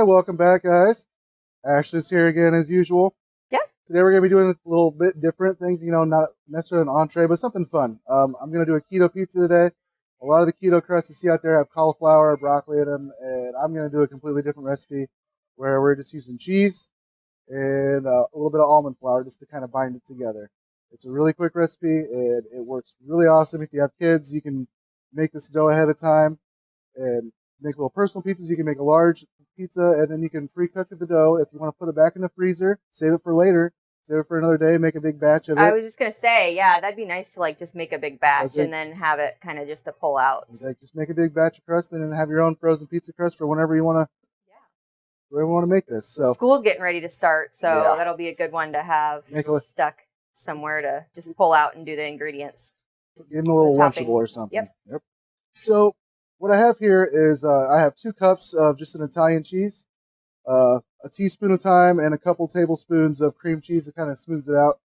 welcome back, guys. Ashley's here again as usual. Yeah. Today we're going to be doing a little bit different things, not necessarily an entree, but something fun. I'm going to do a keto pizza today. A lot of the keto crusts you see out there have cauliflower, broccoli in them, and I'm going to do a completely different recipe where we're just using cheese and a little bit of almond flour just to kind of bind it together. It's a really quick recipe, and it works really awesome. If you have kids, you can make this dough ahead of time and make little personal pizzas. You can make a large pizza, and then you can pre-cook the dough. If you want to put it back in the freezer, save it for later, save it for another day, make a big batch of it. I was just going to say, yeah, that'd be nice to just make a big batch and then have it kind of just to pull out. Just make a big batch of crust and then have your own frozen pizza crust for whenever you want to. Whenever you want to make this. So school's getting ready to start, so that'll be a good one to have stuck somewhere to just pull out and do the ingredients. Give them a little Lunchable or something. Yep. So what I have here is I have 2 cups of just an Italian cheese, a teaspoon of thyme, and a couple tablespoons of cream cheese that kind of smooths it out.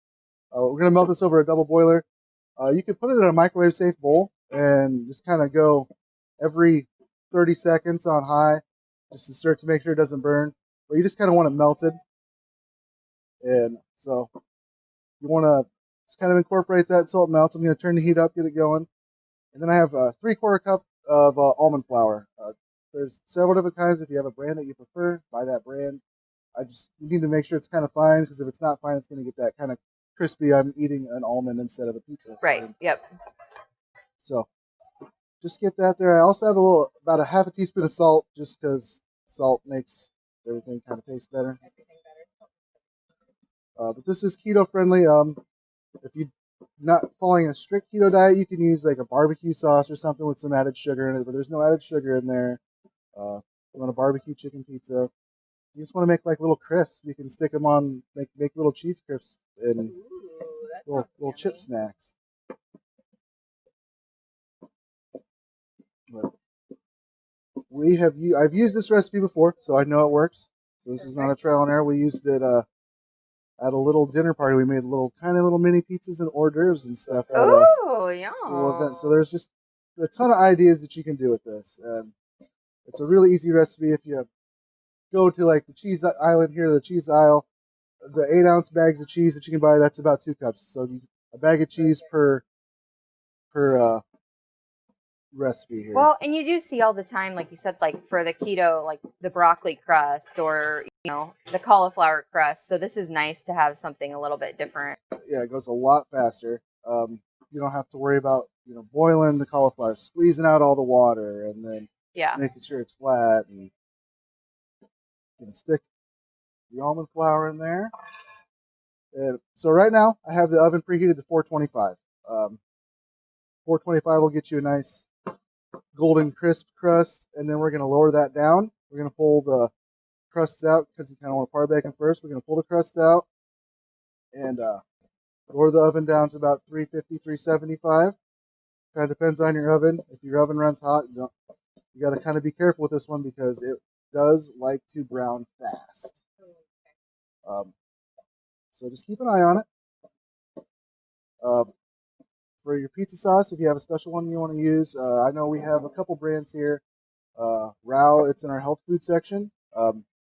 We're going to melt this over a double boiler. You can put it in a microwave-safe bowl and just kind of go every 30 seconds on high just to start to make sure it doesn't burn. But you just kind of want it melted. And so you want to just kind of incorporate that until it melts. I'm going to turn the heat up, get it going. And then I have a 3/4 cup of almond flour. There's several different kinds. If you have a brand that you prefer, buy that brand. You need to make sure it's kind of fine, because if it's not fine, it's going to get that kind of crispy. I'm eating an almond instead of a pizza. Right. Yep. So just get that there. I also have about a half a teaspoon of salt, just because salt makes everything kind of taste better. But this is keto friendly. If you're not following a strict keto diet, you can use like a barbecue sauce or something with some added sugar in it, but there's no added sugar in there. You want a barbecue chicken pizza. You just want to make like little crisps. You can stick them on, make little cheese crisps and little chip snacks. But I've used this recipe before, so I know it works. So this is not a trial and error. We used it at a little dinner party. We made tiny little mini pizzas and hors d'oeuvres and stuff at a little event. So there's just a ton of ideas that you can do with this. And it's a really easy recipe. If you go to like the cheese island here, the cheese aisle, the 8-ounce bags of cheese that you can buy, that's about 2 cups. So a bag of cheese per recipe here. Well, and you do see all the time, like you said, like for the keto, like the broccoli crust or, the cauliflower crust. So this is nice to have something a little bit different. Yeah, it goes a lot faster. You don't have to worry about, boiling the cauliflower, squeezing out all the water, and then making sure it's flat. And gonna stick the almond flour in there. And so right now, I have the oven preheated to 425. 425 will get you a nice golden crisp crust, and then we're going to lower that down. We're going to pull the crusts out because you kind of want to par bacon first. We're going to pull the crust out and lower the oven down to about 350, 375. Kind of depends on your oven. If your oven runs hot, you got to kind of be careful with this one because it does like to brown fast. So just keep an eye on it. For your pizza sauce, if you have a special one you want to use, I know we have a couple brands here. Rao, it's in our health food section.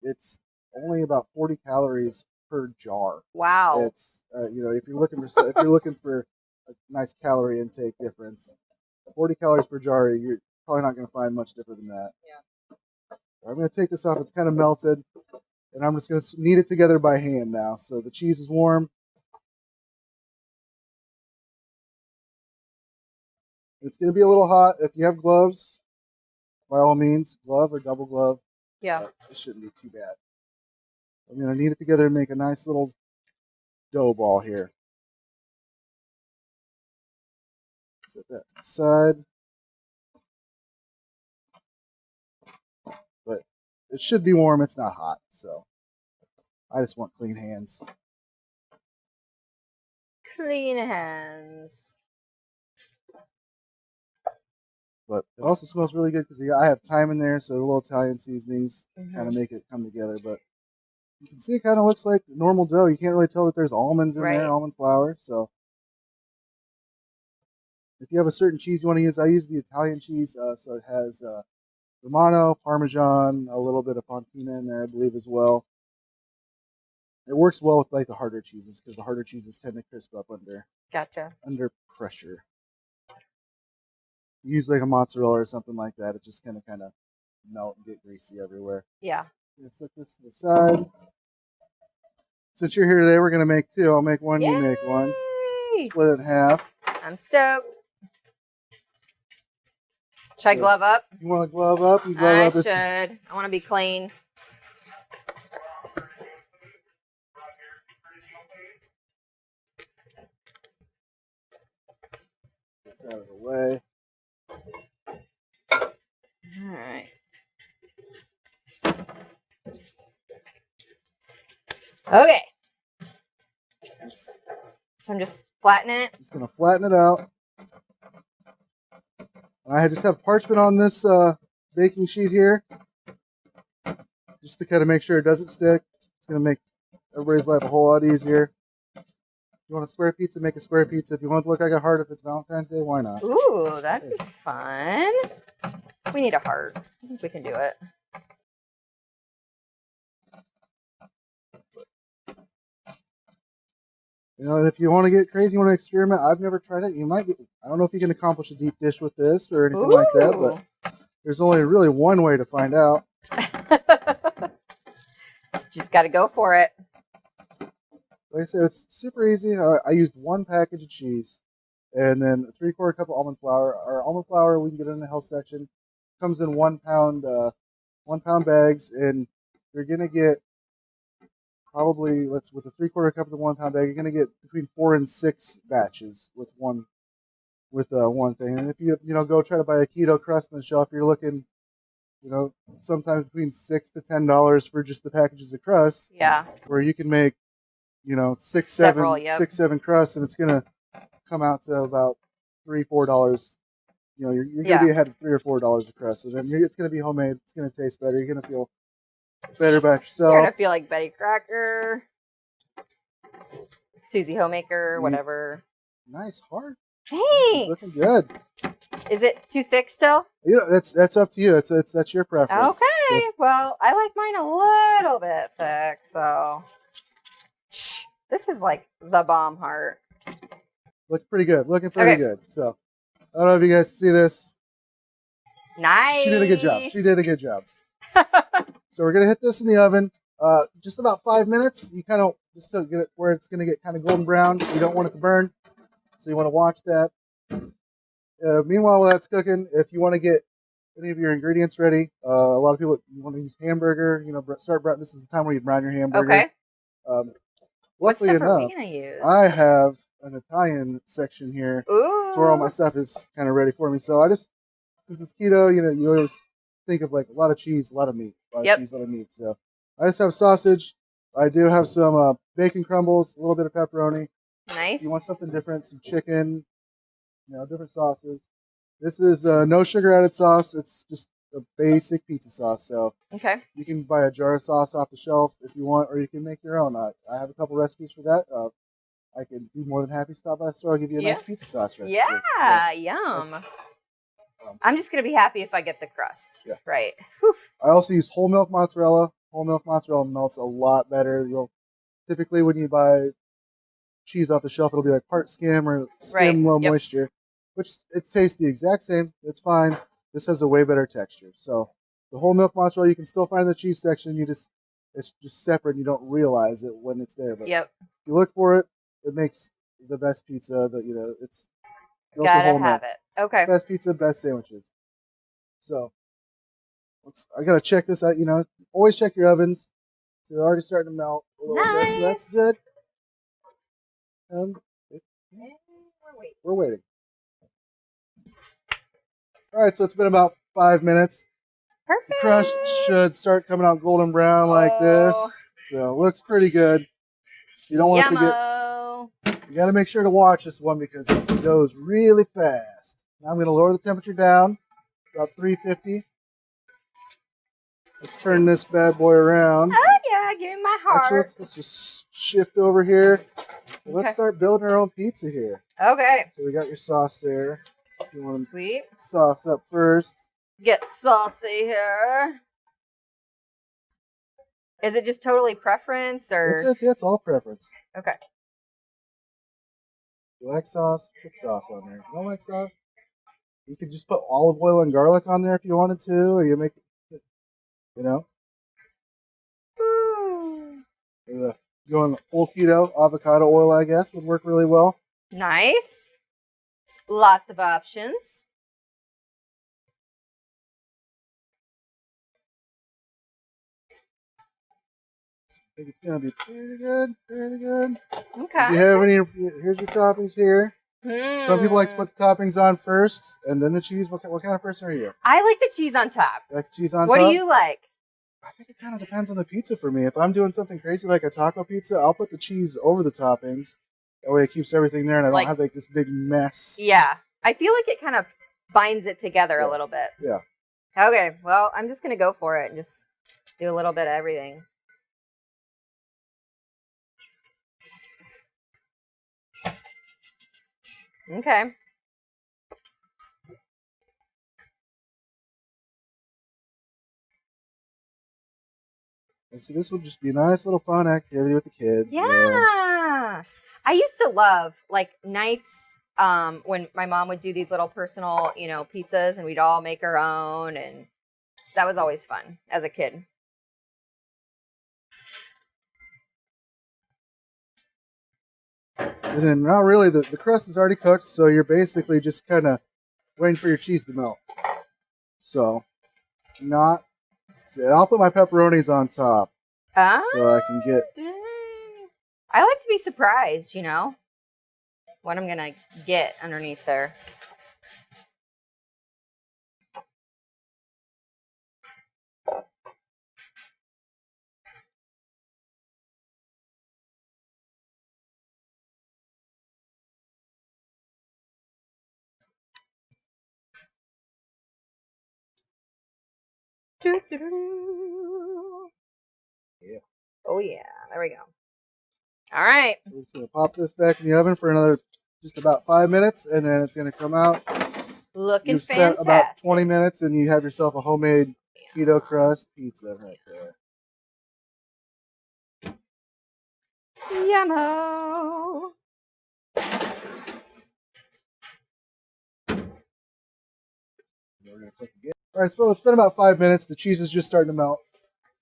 It's only about 40 calories per jar. Wow. It's if you're looking for a nice calorie intake difference, 40 calories per jar, you're probably not going to find much different than that. Yeah. I'm going to take this off. It's kind of melted, and I'm just going to knead it together by hand now. So the cheese is warm. It's going to be a little hot. If you have gloves, by all means, glove or double glove. Yeah. It shouldn't be too bad. I'm going to knead it together and make a nice little dough ball here. Set that to the side. But it should be warm. It's not hot, so I just want clean hands. Clean hands. But it also smells really good because I have thyme in there, so the little Italian seasonings kind of make it come together. But you can see it kind of looks like normal dough. You can't really tell that there's almonds in there, almond flour. So if you have a certain cheese you want to use, I use the Italian cheese, so it has Romano, Parmesan, a little bit of Fontina in there, I believe, as well. It works well with like the harder cheeses because the harder cheeses tend to crisp up under pressure. You use like a mozzarella or something like that, it's just gonna kind of melt and get greasy everywhere. Yeah. I'm gonna set this to the side. Since you're here today, we're gonna make two. I'll make one, you make one. Split it in half. I'm stoked. Should I glove up? You want to glove up? You glove up. I should. I want to be clean. Get this out of the way. All right. Okay. So I'm just flattening it. Just going to flatten it out. I just have parchment on this baking sheet here, just to kind of make sure it doesn't stick. It's going to make everybody's life a whole lot easier. If you want a square pizza, make a square pizza. If you want it to look like a heart, if it's Valentine's Day, why not? Ooh, that'd be fun. We need a heart. I think we can do it. You know, and if you want to get crazy, you want to experiment, I've never tried it. You might be, I don't know if you can accomplish a deep dish with this or anything like that, but there's only really one way to find out. Just got to go for it. Like I said, it's super easy. I used one package of cheese and then a 3/4 cup of almond flour. Our almond flour, we can get it in the health section. Comes in 1 pound, 1 pound bags, and you're going to get probably, with a 3/4 cup of the 1 pound bag, you're going to get between 4 and 6 batches with one thing. And if you go try to buy a keto crust on the shelf, you're looking, sometimes between $6 to $10 for just the packages of crust. Yeah. Where you can make, 6, 7 crusts, and it's going to come out to about $3, $4. You're going to be ahead of $3 or $4 a crust. So then it's going to be homemade. It's going to taste better. You're going to feel better about yourself. You're going to feel like Betty Crocker, Susie Homemaker, whatever. Nice heart. Thanks. It's looking good. Is it too thick still? That's up to you. That's your preference. Okay. So, well, I like mine a little bit thick, so this is like the bomb heart. Looking pretty good. Looking pretty good. So I don't know if you guys see this. Nice. She did a good job. So we're gonna hit this in the oven. Just about 5 minutes. You kind of just to get it where it's gonna get kind of golden brown. You don't want it to burn, so you want to watch that. Meanwhile, while that's cooking, if you want to get any of your ingredients ready, a lot of people want to use hamburger. This is the time where you brown your hamburger. Okay. Luckily enough, I have an Italian section here. Ooh. Where all my stuff is kind of ready for me. So since it's keto, you always think of like a lot of cheese, a lot of meat, a lot of meat. So I just have sausage. I do have some bacon crumbles, a little bit of pepperoni. Nice. If you want something different, some chicken, different sauces. This is no sugar added sauce. It's just a basic pizza sauce. So you can buy a jar of sauce off the shelf if you want, or you can make your own. I have a couple recipes for that. I can be more than happy to stop by the store. I'll give you a nice pizza sauce recipe. Yeah, yum. I'm just going to be happy if I get the crust. Yeah. Right. Whew. I also use whole milk mozzarella. Whole milk mozzarella melts a lot better. Typically when you buy cheese off the shelf, it'll be like part skim or skim low moisture, which it tastes the exact same. It's fine. This has a way better texture. So the whole milk mozzarella you can still find in the cheese section. It's just separate. And you don't realize it when it's there. But if you look for it, it makes the best pizza. It's gotta have it. Okay. Best pizza, best sandwiches. So I gotta check this out. Always check your ovens. So they're already starting to melt a little bit. So that's good. And we're waiting. All right, so it's been about 5 minutes. Perfect. The crust should start coming out golden brown like this. So it looks pretty good. You don't want it to get. You got to make sure to watch this one because it goes really fast. Now I'm going to lower the temperature down about 350. Let's turn this bad boy around. Oh yeah, give me my heart. Actually, let's just shift over here. Let's start building our own pizza here. Okay. So we got your sauce there. You want Sweet. sauce up first. get saucy here. Is it just totally preference or? It's all preference. Okay. You like sauce? Put sauce on there. You don't like sauce? You could just put olive oil and garlic on there if you wanted to, or you make, you know. Going full keto, avocado oil, I guess, would work really well. Nice. Lots of options. I think it's going to be pretty good, pretty good. Okay. Do you have any? Here's your toppings here. Some people like to put the toppings on first and then the cheese. What kind of person are you? I like the cheese on top. You like the cheese on what top? What do you like? I think it kind of depends on the pizza for me. If I'm doing something crazy like a taco pizza, I'll put the cheese over the toppings. That way it keeps everything there and I don't have like this big mess. Yeah. I feel like it kind of binds it together a little bit. Yeah. Okay. Well, I'm just going to go for it and just do a little bit of everything. Okay. And so this would just be a nice little fun activity with the kids. Yeah. I used to love like nights when my mom would do these little personal, pizzas and we'd all make our own. And that was always fun as a kid. And then not really, the crust is already cooked, so you're basically just kind of waiting for your cheese to melt. So, and I'll put my pepperonis on top. So I can get... I like to be surprised, what I'm going to get underneath there. Yeah. Oh yeah, there we go. All right. So we're just gonna pop this back in the oven for another just about 5 minutes, and then it's gonna come out. Looking You've fantastic. spent about 20 minutes, and you have yourself a homemade keto crust pizza right there. Yummo. We're gonna cook again. All right, so it's been about 5 minutes. The cheese is just starting to melt.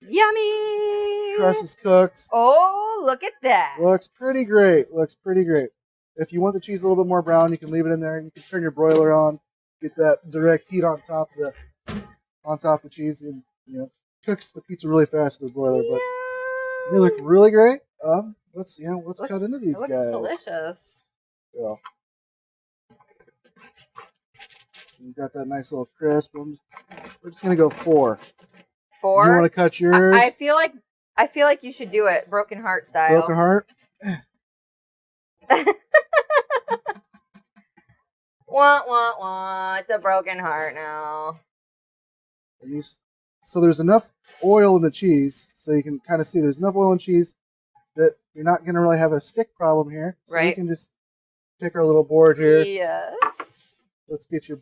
Yummy. Crust is cooked. Oh, look at that. Looks pretty great. Looks pretty great. If you want the cheese a little bit more brown, you can leave it in there. You can turn your broiler on, get that direct heat on top of the cheese, and cooks the pizza really fast in the broiler. But they look really great. Let's cut into these guys. Delicious. Yeah. You got that nice little crisp. We're just gonna go 4. 4. You want to cut yours? I feel like you should do it broken heart style. Broken heart. Wah, wah, wah. It's a broken heart now. So there's enough oil in the cheese, so you can kind of see there's enough oil in cheese that you're not going to really have a stick problem here. So right. We can just pick our little board here. Yes. Let's get your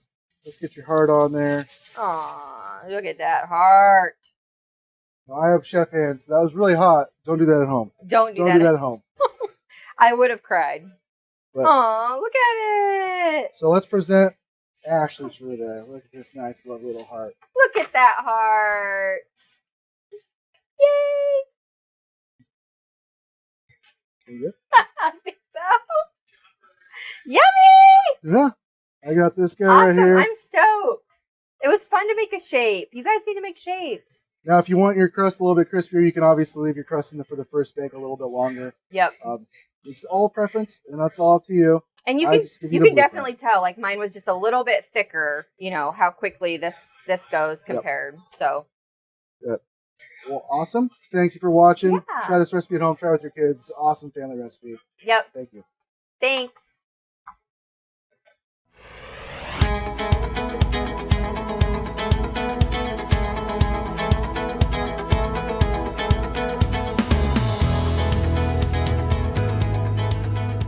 heart on there. Aw, look at that heart. Now, I have chef hands. That was really hot. Don't do that at home. Don't do that at home. I would have cried. Aw, look at it. So let's present Ashley's for the day. Look at this nice little heart. Look at that heart. Yay. I think so. Yummy. Yeah. I got this guy awesome. right here. I'm stoked. It was fun to make a shape. You guys need to make shapes. Now, if you want your crust a little bit crispier, you can obviously leave your crust in there for the first bake a little bit longer. Yep. It's all preference, and that's all up to you. And you can definitely tell, like mine was just a little bit thicker, how quickly this goes compared. Yep. So. Yep. Well, awesome. Thank you for watching. Yeah. Try this recipe at home. Try it with your kids. It's an awesome family recipe. Yep. Thank you. Thanks.